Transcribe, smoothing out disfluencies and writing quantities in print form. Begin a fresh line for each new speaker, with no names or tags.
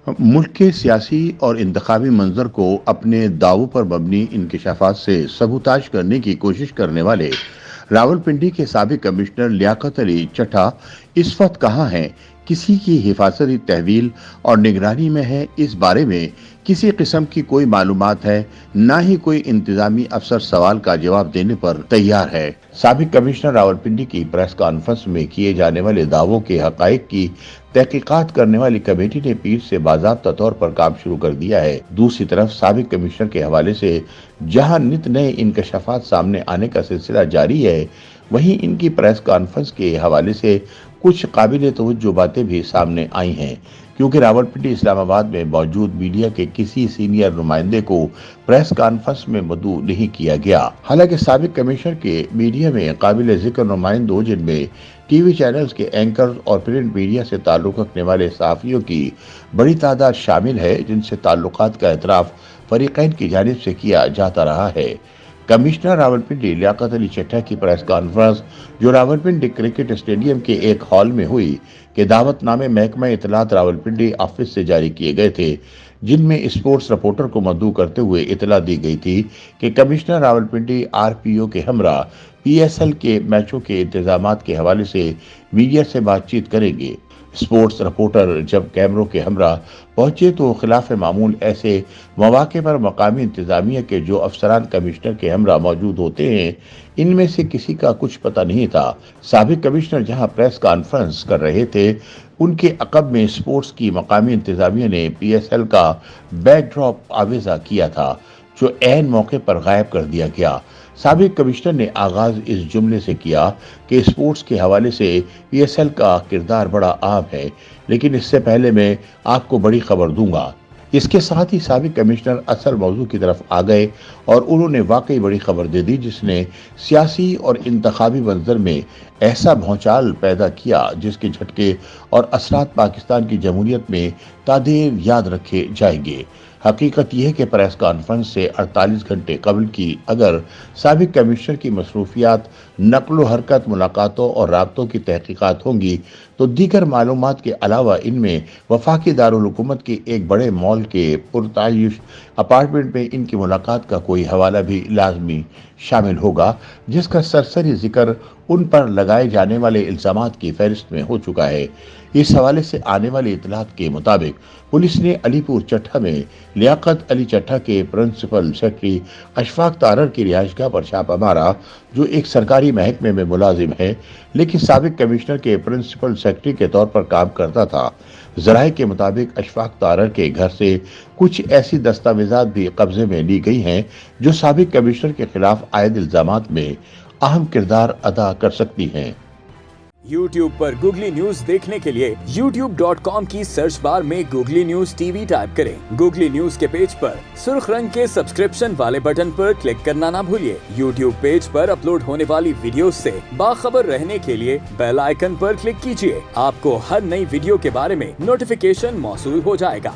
मुल्क के सियासी और इंतखाबी मंजर को अपने दावों पर मबनी इंकशाफात से सबूताज करने की कोशिश करने वाले रावलपिंडी के साबिक कमिश्नर लियाकत अली चट्ठा इस वक्त कहाँ हैं, किसी की हिफाजती तहवील और निगरानी में है, इस बारे में किसी किस्म की कोई मालूमात है, ना ही कोई इंतजामी अफसर सवाल का जवाब देने पर तैयार है। साबिक कमिश्नर रावलपिंडी की प्रेस कॉन्फ्रेंस में किए जाने वाले दावों के हकाइक की तहकीकात करने वाली कमेटी ने पीर से बाज़ाब्ता तौर पर काम शुरू कर दिया है। दूसरी तरफ साबिक कमिश्नर के हवाले से जहां नित नए इंकशाफात सामने आने का सिलसिला जारी है, वहीं इनकी प्रेस कॉन्फ्रेंस के हवाले से कुछ काबिल तवज्जो बातें भी सामने आई हैं, क्योंकि रावलपिंडी इस्लामाबाद में मौजूद मीडिया के किसी सीनियर नुमाइंदे को प्रेस कॉन्फ्रेंस में मदऊ नहीं किया गया। हालांकि साबिक कमिश्नर के मीडिया में काबिल जिक्र नुमाइंदों, जिनमें टीवी चैनल्स के एंकर और प्रिंट मीडिया से ताल्लुक रखने वाले सहाफियों की बड़ी तादाद शामिल है, जिनसे ताल्लुकात का एतराफ फरीकैन की जानिब से किया जाता रहा है। कमिश्नर रावलपिंडी लियाकत अली चट्ठा की प्रेस कॉन्फ्रेंस, जो रावलपिंडी क्रिकेट स्टेडियम के एक हॉल में हुई, के दावतनामे महकमा इतलात रावलपिंडी ऑफिस से जारी किए गए थे, जिनमें स्पोर्ट्स रिपोर्टर को मदऊ करते हुए इतला दी गई थी कि कमिश्नर रावलपिंडी आरपीओ के हमरा पीएसएल के मैचों के इंतजामात के हवाले से मीडिया से बातचीत करेंगे। स्पोर्ट्स रिपोर्टर जब कैमरों के हमरा पहुंचे तो खिलाफ मामूल ऐसे मौके पर मकामी इंतजामिया के जो अफसरान कमिश्नर के हमरा मौजूद होते हैं, इनमें से किसी का कुछ पता नहीं था। साबिक कमिश्नर जहां प्रेस कॉन्फ्रेंस कर रहे थे, उनके अकब में स्पोर्ट्स की मकामी इंतजामिया ने पीएसएल का बैकड्रॉप आवेजा किया था, जो ऐन मौके पर गायब कर दिया गया। साबिक कमिश्नर ने आगाज इस जुमले से किया कि स्पोर्ट्स के हवाले से पीएसएल का किरदार बड़ा आम है, लेकिन इससे पहले मैं आपको बड़ी खबर दूंगा। इसके साथ ही साबिक कमिश्नर असल मौजू की तरफ आ गए और उन्होंने वाकई बड़ी खबर दे दी, जिसने सियासी और इंतखाबी मंजर में ऐसा भौचाल पैदा किया जिसके झटके और असरात पाकिस्तान की जमहूरियत में तादेर याद रखे जाएंगे। हकीकत यह है कि प्रेस कॉन्फ्रेंस से 48 घंटे कबल की अगर साबिक कमिश्नर की मसरूफियात, नकलो हरकत, मुलाकातों और राब्तों की तहकीकात होंगी, तो दीगर मालूमात के अलावा इनमें वफाकी दारुल हुकूमत के एक बड़े मॉल के पुरतायुश अपार्टमेंट में इनकी मुलाकात का कोई हवाला भी लाजमी शामिल होगा, जिसका सरसरी जिक्र उन पर लगाए जाने वाले इल्जामात की फहरिस्त में हो चुका है। इस हवाले से आने वाली इतलात के मुताबिक पुलिस ने अलीपुर चट्ठा में लियाकत अली चट्ठा के प्रिंसिपल सेक्रेटरी अशफाक तारर की रिहाइशगाह पर छापा मारा, जो एक सरकारी महकमे में मुलाजिम है, लेकिन साबिक कमिश्नर के प्रिंसिपल सेक्रेटरी के तौर पर काम करता था। ज़राए के मुताबिक अशफाक तारर के घर से कुछ ऐसी दस्तावेजात भी कब्जे में ली गई हैं, जो साबिक कमिश्नर के खिलाफ आयद इल्जामात में अहम किरदार अदा कर सकती हैं।
YouTube पर गूगली न्यूज देखने के लिए youtube.com की सर्च बार में गूगली न्यूज टीवी टाइप करें। गूगली न्यूज के पेज पर सुर्ख रंग के सब्सक्रिप्शन वाले बटन पर क्लिक करना ना भूलिए। YouTube पेज पर अपलोड होने वाली वीडियोस से बाखबर रहने के लिए बेल आइकन पर क्लिक कीजिए। आपको हर नई वीडियो के बारे में नोटिफिकेशन मौसूल हो जाएगा।